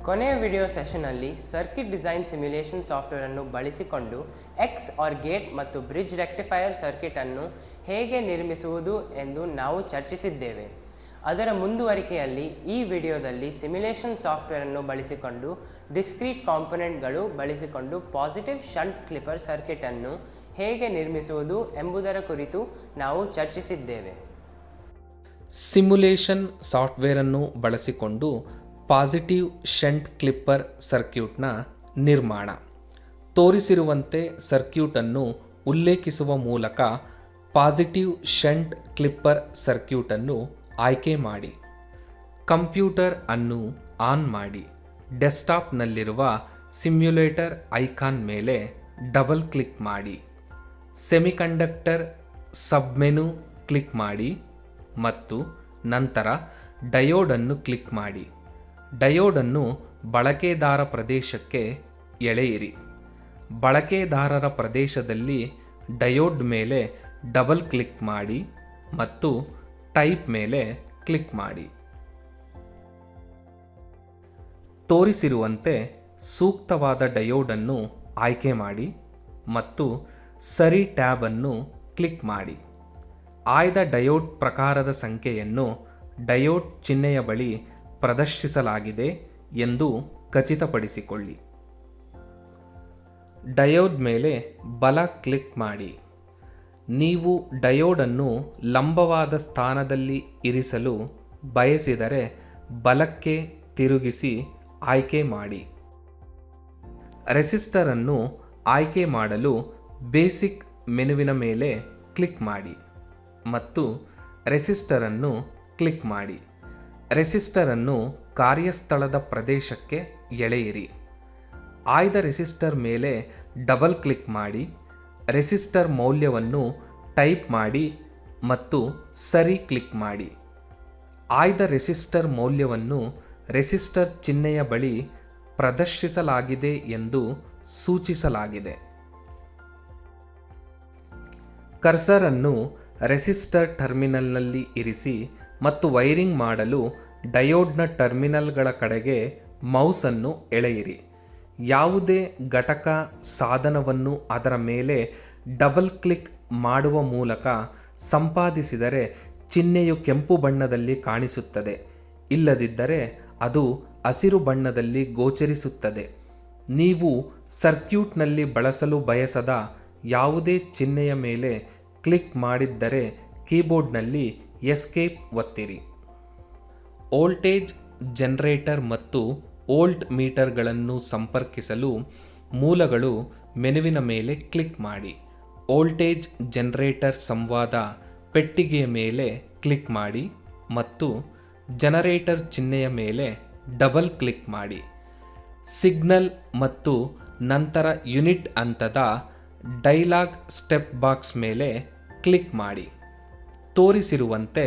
ಕೊನೆಯ ವಿಡಿಯೋ ಸೆಷನ್ನಲ್ಲಿ circuit design simulation software ಅನ್ನು ಬಳಸಿಕೊಂಡು ಎಕ್ಸ್ ಆರ್ ಗೇಟ್ ಮತ್ತು ಬ್ರಿಡ್ಜ್ ರೆಕ್ಟಿಫೈಯರ್ ಸರ್ಕ್ಯೂಟ್ ಅನ್ನು ಹೇಗೆ ನಿರ್ಮಿಸುವುದು ಎಂದು ನಾವು ಚರ್ಚಿಸಿದ್ದೇವೆ. ಅದರ ಮುಂದುವರಿಕೆಯಲ್ಲಿ ಈ ವಿಡಿಯೋದಲ್ಲಿ ಸಿಮ್ಯುಲೇಷನ್ ಸಾಫ್ಟ್ವೇರ್ ಅನ್ನು ಬಳಸಿಕೊಂಡು ಡಿಸ್ಕ್ರೀಟ್ ಕಾಂಪೊನೆಂಟ್ಗಳು ಬಳಸಿಕೊಂಡು ಪಾಸಿಟಿವ್ ಶಂಟ್ ಕ್ಲಿಪ್ಪರ್ ಸರ್ಕ್ಯೂಟ್ ಅನ್ನು ಹೇಗೆ ನಿರ್ಮಿಸುವುದು ಎಂಬುದರ ಕುರಿತು ನಾವು ಚರ್ಚಿಸಿದ್ದೇವೆ. ಸಿಮ್ಯುಲೇಷನ್ ಸಾಫ್ಟ್ವೇರ್ ಅನ್ನು ಬಳಸಿಕೊಂಡು ಪಾಸಿಟಿವ್ ಶಂಟ್ ಕ್ಲಿಪ್ಪರ್ ಸರ್ಕ್ಯೂಟ್ನ ನಿರ್ಮಾಣ. ತೋರಿಸಿರುವಂತೆ ಸರ್ಕ್ಯೂಟನ್ನು ಉಲ್ಲೇಖಿಸುವ ಮೂಲಕ ಪಾಸಿಟಿವ್ ಶಂಟ್ ಕ್ಲಿಪ್ಪರ್ ಸರ್ಕ್ಯೂಟನ್ನು ಆಯ್ಕೆ ಮಾಡಿ. ಕಂಪ್ಯೂಟರ್ ಅನ್ನು ಆನ್ ಮಾಡಿ. ಡೆಸ್ಕ್ಟಾಪ್ನಲ್ಲಿರುವ ಸಿಮ್ಯುಲೇಟರ್ ಐಕಾನ್ ಮೇಲೆ ಡಬಲ್ ಕ್ಲಿಕ್ ಮಾಡಿ. ಸೆಮಿಕಂಡಕ್ಟರ್ ಸಬ್ಮೆನು ಕ್ಲಿಕ್ ಮಾಡಿ ಮತ್ತು ನಂತರ ಡಯೋಡನ್ನು ಕ್ಲಿಕ್ ಮಾಡಿ. ಡಯೋಡನ್ನು ಬಳಕೆದಾರ ಪ್ರದೇಶಕ್ಕೆ ಎಳೆಯಿರಿ. ಬಳಕೆದಾರರ ಪ್ರದೇಶದಲ್ಲಿ ಡಯೋಡ್ ಮೇಲೆ ಡಬಲ್ ಕ್ಲಿಕ್ ಮಾಡಿ ಮತ್ತು ಟೈಪ್ ಮೇಲೆ ಕ್ಲಿಕ್ ಮಾಡಿ. ತೋರಿಸಿರುವಂತೆ ಸೂಕ್ತವಾದ ಡಯೋಡನ್ನು ಆಯ್ಕೆ ಮಾಡಿ ಮತ್ತು ಸರಿ ಟ್ಯಾಬ್ ಅನ್ನು ಕ್ಲಿಕ್ ಮಾಡಿ. ಆಯ್ದ ಡಯೋಡ್ ಪ್ರಕಾರದ ಸಂಖ್ಯೆಯನ್ನು ಡಯೋಡ್ ಚಿಹ್ನೆಯ ಬಳಿ ಪ್ರದರ್ಶಿಸಲಾಗಿದೆ ಎಂದು ಖಚಿತಪಡಿಸಿಕೊಳ್ಳಿ. ಡಯೋಡ್ ಮೇಲೆ ಬಲ ಕ್ಲಿಕ್ ಮಾಡಿ. ನೀವು ಡಯೋಡನ್ನು ಲಂಬವಾದ ಸ್ಥಾನದಲ್ಲಿ ಇರಿಸಲು ಬಯಸಿದರೆ ಬಲಕ್ಕೆ ತಿರುಗಿಸಿ ಆಯ್ಕೆ ಮಾಡಿ. ರೆಸಿಸ್ಟರ್ ಅನ್ನು ಆಯ್ಕೆ ಮಾಡಲು ಬೇಸಿಕ್ ಮೆನುವಿನ ಮೇಲೆ ಕ್ಲಿಕ್ ಮಾಡಿ ಮತ್ತು ರೆಸಿಸ್ಟರ್ ಅನ್ನು ಕ್ಲಿಕ್ ಮಾಡಿ. ರೆಸಿಸ್ಟರ್ ಅನ್ನು ಕಾರ್ಯಸ್ಥಳದ ಪ್ರದೇಶಕ್ಕೆ ಎಳೆಯಿರಿ. ಆಯ್ದ ರೆಸಿಸ್ಟರ್ ಮೇಲೆ ಡಬಲ್ ಕ್ಲಿಕ್ ಮಾಡಿ. ರೆಸಿಸ್ಟರ್ ಮೌಲ್ಯವನ್ನು ಟೈಪ್ ಮಾಡಿ ಮತ್ತು ಸರಿ ಕ್ಲಿಕ್ ಮಾಡಿ. ಆಯ್ದ ರೆಸಿಸ್ಟರ್ ಮೌಲ್ಯವನ್ನು ರೆಸಿಸ್ಟರ್ ಚಿಹ್ನೆಯ ಬಳಿ ಪ್ರದರ್ಶಿಸಲಾಗಿದೆ ಎಂದು ಸೂಚಿಸಲಾಗಿದೆ. ಕರ್ಸರ್ ಅನ್ನು ರೆಸಿಸ್ಟರ್ ಟರ್ಮಿನಲ್ನಲ್ಲಿ ಇರಿಸಿ ಮತ್ತು ವೈರಿಂಗ್ ಮಾಡಲು ಡಯೋಡ್ನ ಟರ್ಮಿನಲ್ಗಳ ಕಡೆಗೆ ಮೌಸನ್ನು ಎಳೆಯಿರಿ. ಯಾವುದೇ ಘಟಕ ಸಾಧನವನ್ನು ಅದರ ಮೇಲೆ ಡಬಲ್ ಕ್ಲಿಕ್ ಮಾಡುವ ಮೂಲಕ ಸಂಪಾದಿಸಿದರೆ ಚಿಹ್ನೆಯು ಕೆಂಪು ಬಣ್ಣದಲ್ಲಿ ಕಾಣಿಸುತ್ತದೆ, ಇಲ್ಲದಿದ್ದರೆ ಅದು ಹಸಿರು ಬಣ್ಣದಲ್ಲಿ ಗೋಚರಿಸುತ್ತದೆ. ನೀವು ಸರ್ಕ್ಯೂಟ್ನಲ್ಲಿ ಬಳಸಲು ಬಯಸದ ಯಾವುದೇ ಚಿಹ್ನೆಯ ಮೇಲೆ ಕ್ಲಿಕ್ ಮಾಡಿದ್ದರೆ ಕೀಬೋರ್ಡ್ನಲ್ಲಿ ಎಸ್ಕೇಪ್ ಒತ್ತಿರಿ. ವೋಲ್ಟೇಜ್ ಜನರೇಟರ್ ಮತ್ತು ವೋಲ್ಟ್ ಮೀಟರ್ಗಳನ್ನು ಸಂಪರ್ಕಿಸಲು ಮೂಲಗಳು ಮೆನುವಿನ ಮೇಲೆ ಕ್ಲಿಕ್ ಮಾಡಿ. ವೋಲ್ಟೇಜ್ ಜನರೇಟರ್ ಸಂವಾದ ಪೆಟ್ಟಿಗೆಯ ಮೇಲೆ ಕ್ಲಿಕ್ ಮಾಡಿ ಮತ್ತು ಜನರೇಟರ್ ಚಿಹ್ನೆಯ ಮೇಲೆ ಡಬಲ್ ಕ್ಲಿಕ್ ಮಾಡಿ. ಸಿಗ್ನಲ್ ಮತ್ತು ನಂತರ ಯೂನಿಟ್ ಹಂತದ ಡೈಲಾಗ್ ಸ್ಟೆಪ್ ಬಾಕ್ಸ್ ಮೇಲೆ ಕ್ಲಿಕ್ ಮಾಡಿ. ತೋರಿಸಿರುವಂತೆ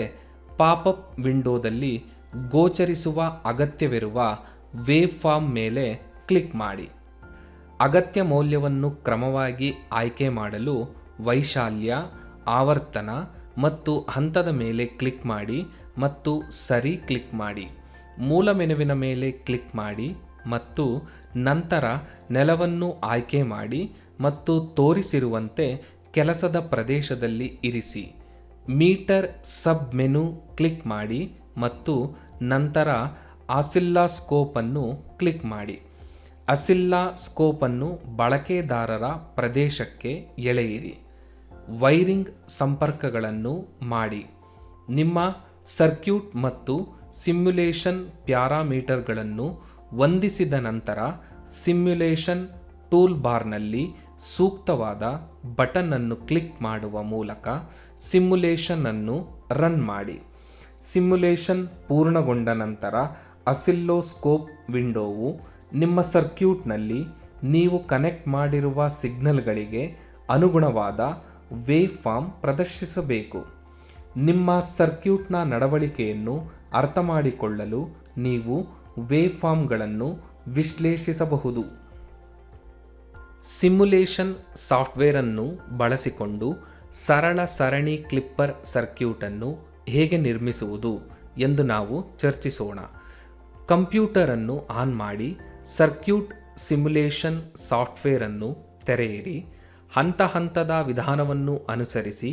ಪಾಪಪ್ ವಿಂಡೋದಲ್ಲಿ ಗೋಚರಿಸುವ ಅಗತ್ಯವಿರುವ ವೇವ್ ಫಾರ್ಮ್ ಮೇಲೆ ಕ್ಲಿಕ್ ಮಾಡಿ. ಅಗತ್ಯ ಮೌಲ್ಯವನ್ನು ಕ್ರಮವಾಗಿ ಆಯ್ಕೆ ಮಾಡಲು ವೈಶಾಲ್ಯ, ಆವರ್ತನ ಮತ್ತು ಹಂತದ ಮೇಲೆ ಕ್ಲಿಕ್ ಮಾಡಿ ಮತ್ತು ಸರಿ ಕ್ಲಿಕ್ ಮಾಡಿ. ಮೂಲ ಮೆನುವಿನ ಮೇಲೆ ಕ್ಲಿಕ್ ಮಾಡಿ ಮತ್ತು ನಂತರ ನೆಲವನ್ನು ಆಯ್ಕೆ ಮಾಡಿ ಮತ್ತು ತೋರಿಸಿರುವಂತೆ ಕೆಲಸದ ಪ್ರದೇಶದಲ್ಲಿ ಇರಿಸಿ. ಮೀಟರ್ ಸಬ್ ಮೆನು ಕ್ಲಿಕ್ ಮಾಡಿ ಮತ್ತು ನಂತರ ಆಸಿಲ್ಲೋಸ್ಕೋಪ್ ಅನ್ನು ಕ್ಲಿಕ್ ಮಾಡಿ. ಆಸಿಲ್ಲೋಸ್ಕೋಪ್ ಅನ್ನು ಬಳಕೆದಾರರ ಪ್ರದೇಶಕ್ಕೆ ಎಳೆಯಿರಿ. ವೈರಿಂಗ್ ಸಂಪರ್ಕಗಳನ್ನು ಮಾಡಿ. ನಿಮ್ಮ ಸರ್ಕ್ಯೂಟ್ ಮತ್ತು ಸಿಮ್ಯುಲೇಷನ್ ಪ್ಯಾರಾಮೀಟರ್ಗಳನ್ನು ಹೊಂದಿಸಿದ ನಂತರ ಸಿಮ್ಯುಲೇಷನ್ ಟೂಲ್ ಬಾರ್ನಲ್ಲಿ ಸೂಕ್ತವಾದ ಬಟನ್ ಅನ್ನು ಕ್ಲಿಕ್ ಮಾಡುವ ಮೂಲಕ ಸಿಮ್ಯುಲೇಷನ್ ಅನ್ನು ರನ್ ಮಾಡಿ. ಸಿಮ್ಯುಲೇಷನ್ ಪೂರ್ಣಗೊಂಡ ನಂತರ ಆಸಿಲ್ಲೋಸ್ಕೋಪ್ ವಿಂಡೋವು ನಿಮ್ಮ ಸರ್ಕ್ಯೂಟ್ನಲ್ಲಿ ನೀವು ಕನೆಕ್ಟ್ ಮಾಡಿರುವ ಸಿಗ್ನಲ್ಗಳಿಗೆ ಅನುಗುಣವಾದ ವೇವ್ ಫಾರ್ಮ್ ಪ್ರದರ್ಶಿಸಬೇಕು. ನಿಮ್ಮ ಸರ್ಕ್ಯೂಟ್ನ ನಡವಳಿಕೆಯನ್ನು ಅರ್ಥಮಾಡಿಕೊಳ್ಳಲು ನೀವು ವೇವ್ ಫಾರ್ಮ್ಗಳನ್ನು ವಿಶ್ಲೇಷಿಸಬಹುದು. ಸಿಮ್ಯುಲೇಷನ್ ಸಾಫ್ಟ್ವೇರ್ ಅನ್ನು ಬಳಸಿಕೊಂಡು ಸರಳ ಸರಣಿ ಕ್ಲಿಪ್ಪರ್ ಸರ್ಕ್ಯೂಟನ್ನು ಹೇಗೆ ನಿರ್ಮಿಸುವುದು ಎಂದು ನಾವು ಚರ್ಚಿಸೋಣ. ಕಂಪ್ಯೂಟರನ್ನು ಆನ್ ಮಾಡಿ ಸರ್ಕ್ಯೂಟ್ ಸಿಮ್ಯುಲೇಷನ್ ಸಾಫ್ಟ್ವೇರನ್ನು ತೆರೆಯಿರಿ. ಹಂತ ಹಂತದ ವಿಧಾನವನ್ನು ಅನುಸರಿಸಿ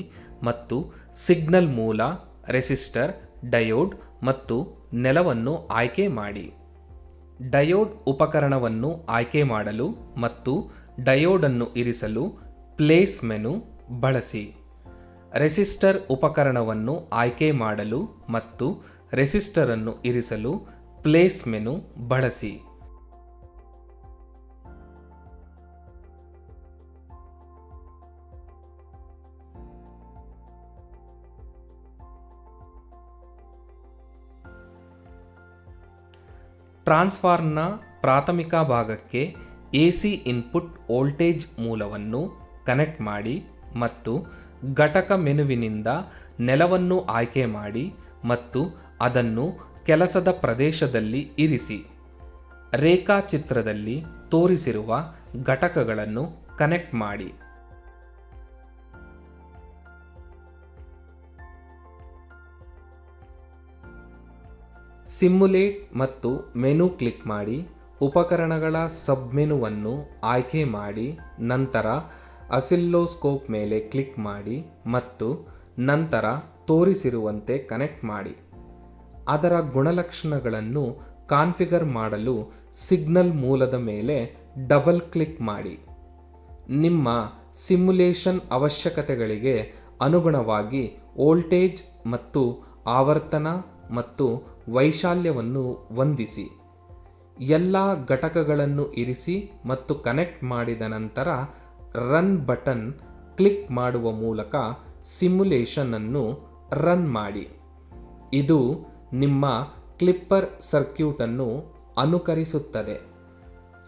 ಮತ್ತು ಸಿಗ್ನಲ್ ಮೂಲ, ರೆಸಿಸ್ಟರ್, ಡಯೋಡ್ ಮತ್ತು ನೆಲವನ್ನು ಆಯ್ಕೆ ಮಾಡಿ. ಡಯೋಡ್ ಉಪಕರಣವನ್ನು ಆಯ್ಕೆ ಮಾಡಲು ಮತ್ತು ಡಯೋಡನ್ನು ಇರಿಸಲು ಪ್ಲೇಸ್ ಮೆನು ಬಳಸಿ. ರೆಸಿಸ್ಟರ್ ಉಪಕರಣವನ್ನು ಆಯ್ಕೆ ಮಾಡಲು ಮತ್ತು ರೆಸಿಸ್ಟರನ್ನು ಇರಿಸಲು ಪ್ಲೇಸ್ ಮೆನು ಬಳಸಿ. ಟ್ರಾನ್ಸ್ಫಾರ್ಮರ್ನ ಪ್ರಾಥಮಿಕ ಭಾಗಕ್ಕೆ ಎಸಿ ಇನ್ಪುಟ್ ವೋಲ್ಟೇಜ್ ಮೂಲವನ್ನು ಕನೆಕ್ಟ್ ಮಾಡಿ ಮತ್ತು ಘಟಕ ಮೆನುವಿನಿಂದ ನೆಲವನ್ನು ಆಯ್ಕೆ ಮಾಡಿ ಮತ್ತು ಅದನ್ನು ಕೆಲಸದ ಪ್ರದೇಶದಲ್ಲಿ ಇರಿಸಿ. ರೇಖಾಚಿತ್ರದಲ್ಲಿ ತೋರಿಸಿರುವ ಘಟಕಗಳನ್ನು ಕನೆಕ್ಟ್ ಮಾಡಿ. ಸಿಮ್ಯುಲೇಟ್ ಮತ್ತು ಮೆನು ಕ್ಲಿಕ್ ಮಾಡಿ ಉಪಕರಣಗಳ ಸಬ್ಮೆನುವನ್ನು ಆಯ್ಕೆ ಮಾಡಿ ನಂತರ ಅಸಿಲ್ಲೋಸ್ಕೋಪ್ ಮೇಲೆ ಕ್ಲಿಕ್ ಮಾಡಿ ಮತ್ತು ನಂತರ ತೋರಿಸಿರುವಂತೆ ಕನೆಕ್ಟ್ ಮಾಡಿ. ಅದರ ಗುಣಲಕ್ಷಣಗಳನ್ನು ಕಾನ್ಫಿಗರ್ ಮಾಡಲು ಸಿಗ್ನಲ್ ಮೂಲದ ಮೇಲೆ ಡಬಲ್ ಕ್ಲಿಕ್ ಮಾಡಿ. ನಿಮ್ಮ ಸಿಮ್ಯುಲೇಷನ್ ಅವಶ್ಯಕತೆಗಳಿಗೆ ಅನುಗುಣವಾಗಿ ವೋಲ್ಟೇಜ್ ಮತ್ತು ಆವರ್ತನ ಮತ್ತು ವೈಶಾಲ್ಯವನ್ನು ಹೊಂದಿಸಿ. ಎಲ್ಲ ಘಟಕಗಳನ್ನು ಇರಿಸಿ ಮತ್ತು ಕನೆಕ್ಟ್ ಮಾಡಿದ ನಂತರ ರನ್ ಬಟನ್ ಕ್ಲಿಕ್ ಮಾಡುವ ಮೂಲಕ ಸಿಮ್ಯುಲೇಷನ್ ಅನ್ನು ರನ್ ಮಾಡಿ. ಇದು ನಿಮ್ಮ ಕ್ಲಿಪ್ಪರ್ ಸರ್ಕ್ಯೂಟ್ ಅನ್ನು ಅನುಕರಿಸುತ್ತದೆ.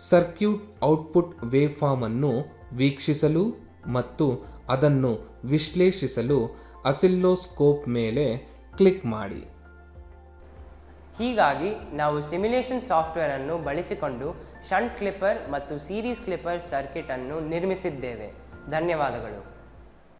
ಸರ್ಕ್ಯೂಟ್ ಔಟ್ಪುಟ್ ವೇವ್ಫಾರ್ಮ್ ಅನ್ನು ವೀಕ್ಷಿಸಲು ಮತ್ತು ಅದನ್ನು ವಿಶ್ಲೇಷಿಸಲು ಅಸಿಲ್ಲೋಸ್ಕೋಪ್ ಮೇಲೆ ಕ್ಲಿಕ್ ಮಾಡಿ. ಹೀಗಾಗಿ ನಾವು ಸಿಮ್ಯುಲೇಷನ್ ಸಾಫ್ಟ್ವೇರ್ ಅನ್ನು ಬಳಸಿಕೊಂಡು ಶಂಟ್ ಕ್ಲಿಪ್ಪರ್ ಮತ್ತು ಸೀರೀಸ್ ಕ್ಲಿಪ್ಪರ್ ಸರ್ಕ್ಯೂಟ್ ಅನ್ನು ನಿರ್ಮಿಸಿದ್ದೇವೆ. ಧನ್ಯವಾದಗಳು.